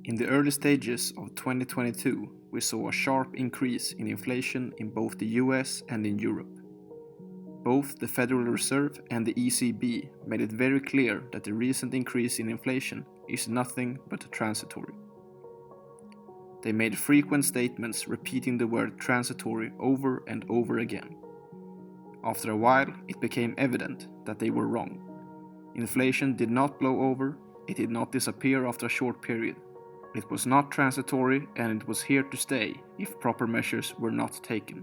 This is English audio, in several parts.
In the early stages of 2022, we saw a sharp increase in inflation in both the US and in Europe. Both the Federal Reserve and the ECB made it very clear that the recent increase in inflation is nothing but transitory. They made frequent statements repeating the word transitory over and over again. After a while, it became evident that they were wrong. Inflation did not blow over, it did not disappear after a short period. It was not transitory and it was here to stay if proper measures were not taken.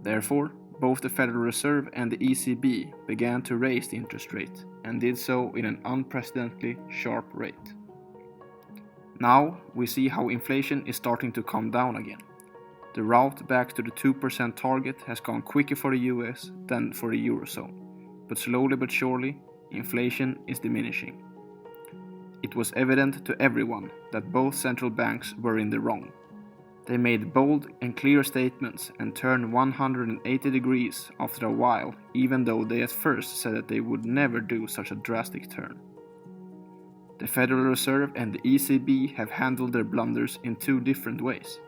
Therefore, both the Federal Reserve and the ECB began to raise the interest rate and did so in an unprecedentedly sharp rate. Now we see how inflation is starting to come down again. The route back to the 2% target has gone quicker for the US than for the Eurozone, but slowly but surely, inflation is diminishing. It was evident to everyone that both central banks were in the wrong. They made bold and clear statements and turned 180 degrees after a while, even though they at first said that they would never do such a drastic turn. The Federal Reserve and the ECB have handled their blunders in two different ways.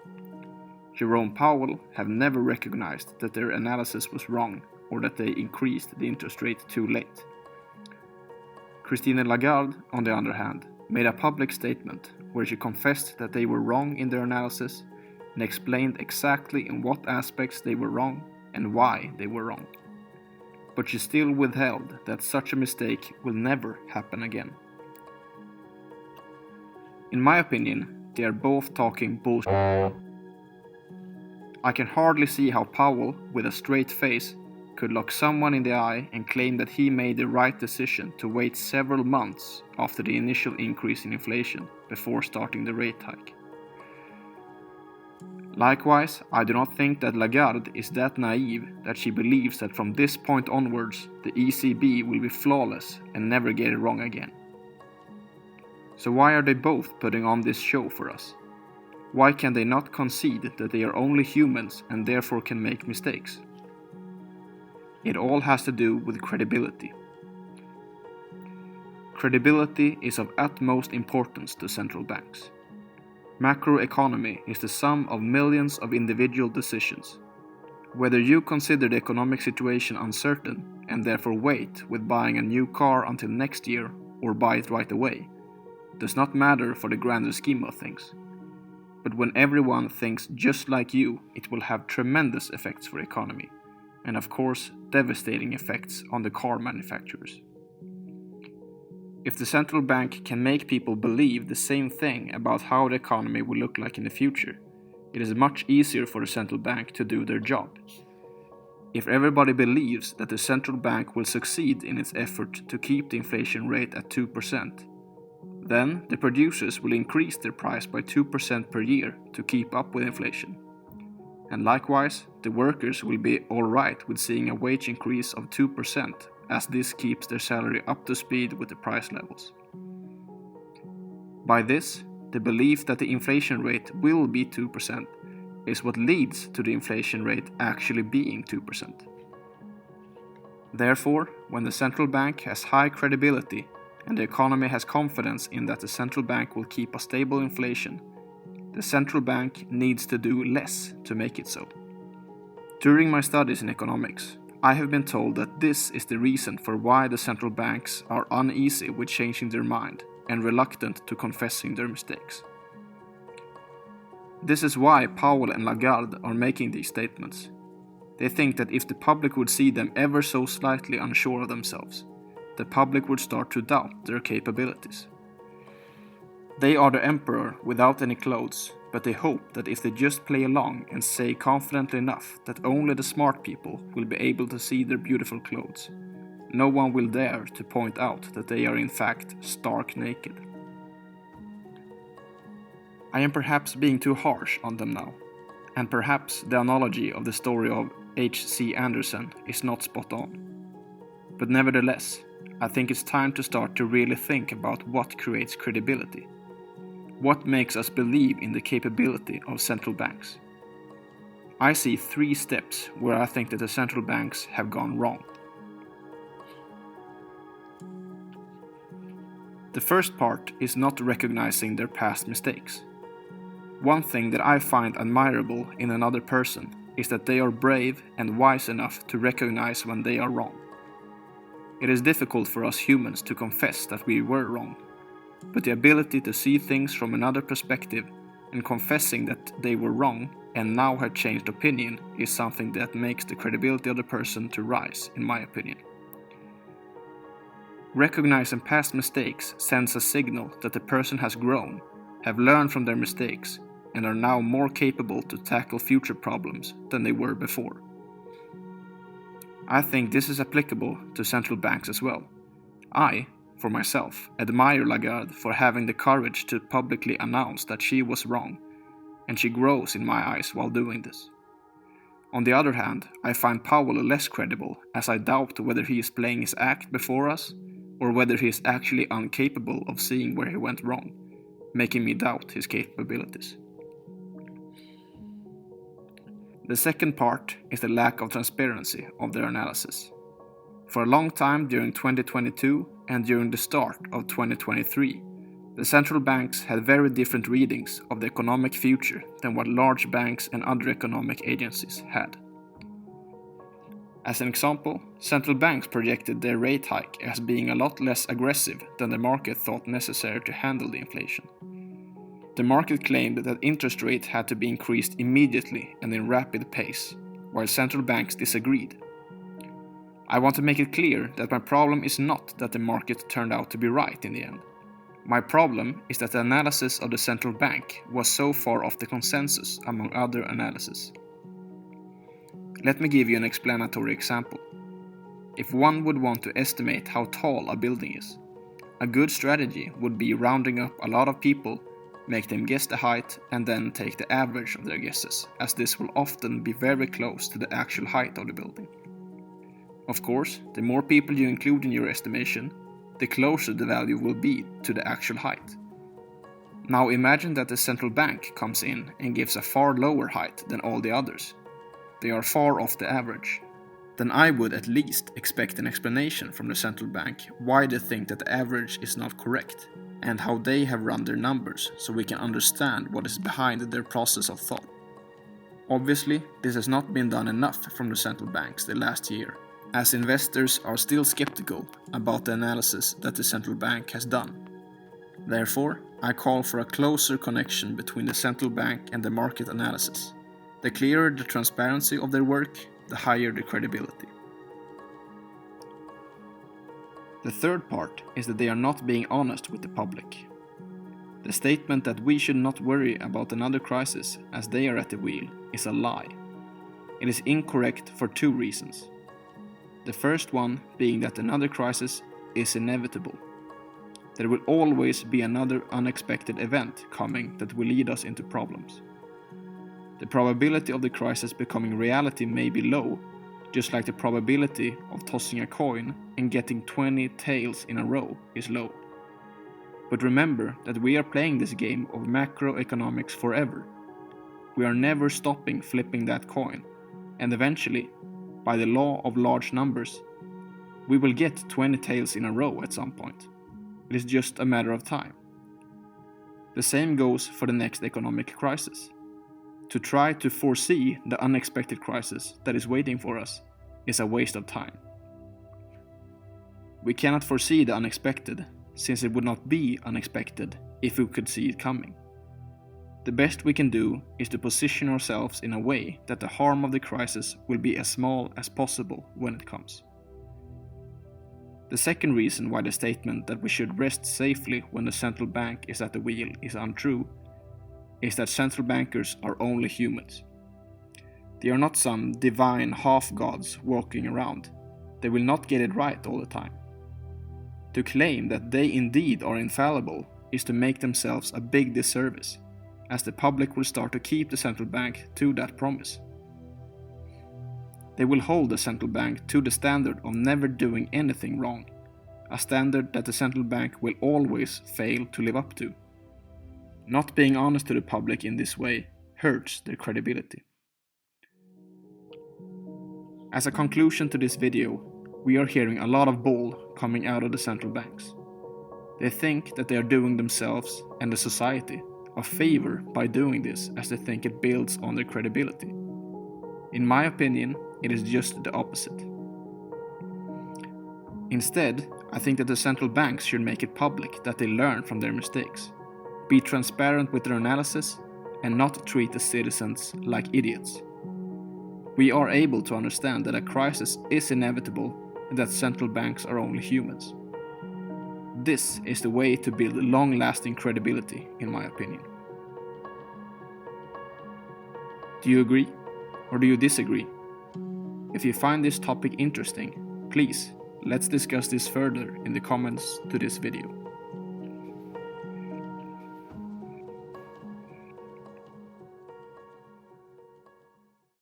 Jerome Powell have never recognized that their analysis was wrong or that they increased the interest rate too late. Christine Lagarde, on the other hand, made a public statement where she confessed that they were wrong in their analysis and explained exactly in what aspects they were wrong and why they were wrong. But she still withheld that such a mistake will never happen again. In my opinion, they are both talking bullshit. I can hardly see how Powell, with a straight face, could look someone in the eye and claim that he made the right decision to wait several months after the initial increase in inflation before starting the rate hike. Likewise, I do not think that Lagarde is that naive that she believes that from this point onwards the ECB will be flawless and never get it wrong again. So why are they both putting on this show for us? Why can they not concede that they are only humans and therefore can make mistakes? It all has to do with credibility. Credibility is of utmost importance to central banks. Macroeconomy is the sum of millions of individual decisions. Whether you consider the economic situation uncertain and therefore wait with buying a new car until next year or buy it right away does not matter for the grander scheme of things. But when everyone thinks just like you, it will have tremendous effects for the economy, and of course devastating effects on the car manufacturers. If the central bank can make people believe the same thing about how the economy will look like in the future, it is much easier for the central bank to do their job. If everybody believes that the central bank will succeed in its effort to keep the inflation rate at 2%, then the producers will increase their price by 2% per year to keep up with inflation. And likewise, the workers will be alright with seeing a wage increase of 2%, as this keeps their salary up to speed with the price levels. By this, the belief that the inflation rate will be 2% is what leads to the inflation rate actually being 2%. Therefore, when the central bank has high credibility and the economy has confidence in that the central bank will keep a stable inflation, the central bank needs to do less to make it so. During my studies in economics, I have been told that this is the reason for why the central banks are uneasy with changing their mind and reluctant to confessing their mistakes. This is why Powell and Lagarde are making these statements. They think that if the public would see them ever so slightly unsure of themselves, the public would start to doubt their capabilities. They are the emperor without any clothes, but they hope that if they just play along and say confidently enough that only the smart people will be able to see their beautiful clothes, no one will dare to point out that they are in fact stark naked. I am perhaps being too harsh on them now, and perhaps the analogy of the story of H.C. Andersen is not spot on. But nevertheless, I think it's time to start to really think about what creates credibility. What makes us believe in the capability of central banks? I see 3 steps where I think that the central banks have gone wrong. The first part is not recognizing their past mistakes. One thing that I find admirable in another person is that they are brave and wise enough to recognize when they are wrong. It is difficult for us humans to confess that we were wrong, but the ability to see things from another perspective and confessing that they were wrong and now have changed opinion is something that makes the credibility of the person to rise, in my opinion. Recognizing past mistakes sends a signal that the person has grown, have learned from their mistakes, and are now more capable to tackle future problems than they were before. I think this is applicable to central banks as well. I, for myself, admire Lagarde for having the courage to publicly announce that she was wrong, and she grows in my eyes while doing this. On the other hand, I find Powell less credible, as I doubt whether he is playing his act before us, or whether he is actually incapable of seeing where he went wrong, making me doubt his capabilities. The second part is the lack of transparency of their analysis. For a long time during 2022 and during the start of 2023, the central banks had very different readings of the economic future than what large banks and other economic agencies had. As an example, central banks projected their rate hike as being a lot less aggressive than the market thought necessary to handle the inflation. The market claimed that interest rates had to be increased immediately and in rapid pace, while central banks disagreed. I want to make it clear that my problem is not that the market turned out to be right in the end. My problem is that the analysis of the central bank was so far off the consensus among other analyses. Let me give you an explanatory example. If one would want to estimate how tall a building is, a good strategy would be rounding up a lot of people, make them guess the height, and then take the average of their guesses, as this will often be very close to the actual height of the building. Of course, the more people you include in your estimation, the closer the value will be to the actual height. Now imagine that the central bank comes in and gives a far lower height than all the others. They are far off the average. Then I would at least expect an explanation from the central bank why they think that the average is not correct, and how they have run their numbers so we can understand what is behind their process of thought. Obviously, this has not been done enough from the central banks the last year, as investors are still skeptical about the analysis that the central bank has done. Therefore, I call for a closer connection between the central bank and the market analysis. The clearer the transparency of their work, the higher the credibility. The third part is that they are not being honest with the public. The statement that we should not worry about another crisis as they are at the wheel is a lie. It is incorrect for two reasons. The first one being that another crisis is inevitable. There will always be another unexpected event coming that will lead us into problems. The probability of the crisis becoming reality may be low, just like the probability of tossing a coin and getting 20 tails in a row is low. But remember that we are playing this game of macroeconomics forever. We are never stopping flipping that coin, and eventually, by the law of large numbers, we will get 20 tails in a row at some point. It is just a matter of time. The same goes for the next economic crisis. To try to foresee the unexpected crisis that is waiting for us is a waste of time. We cannot foresee the unexpected, since it would not be unexpected if we could see it coming. The best we can do is to position ourselves in a way that the harm of the crisis will be as small as possible when it comes. The second reason why the statement that we should rest safely when the central bank is at the wheel is untrue is that central bankers are only humans. They are not some divine half-gods walking around. They will not get it right all the time. To claim that they indeed are infallible is to make themselves a big disservice, as the public will start to keep the central bank to that promise. They will hold the central bank to the standard of never doing anything wrong, a standard that the central bank will always fail to live up to. Not being honest to the public in this way hurts their credibility. As a conclusion to this video, we are hearing a lot of bull coming out of the central banks. They think that they are doing themselves and the society a favor by doing this, as they think it builds on their credibility. In my opinion, it is just the opposite. Instead, I think that the central banks should make it public that they learn from their mistakes, be transparent with their analysis, and not treat the citizens like idiots. We are able to understand that a crisis is inevitable and that central banks are only humans. This is the way to build long-lasting credibility, in my opinion. Do you agree, or do you disagree? If you find this topic interesting, please, let's discuss this further in the comments to this video.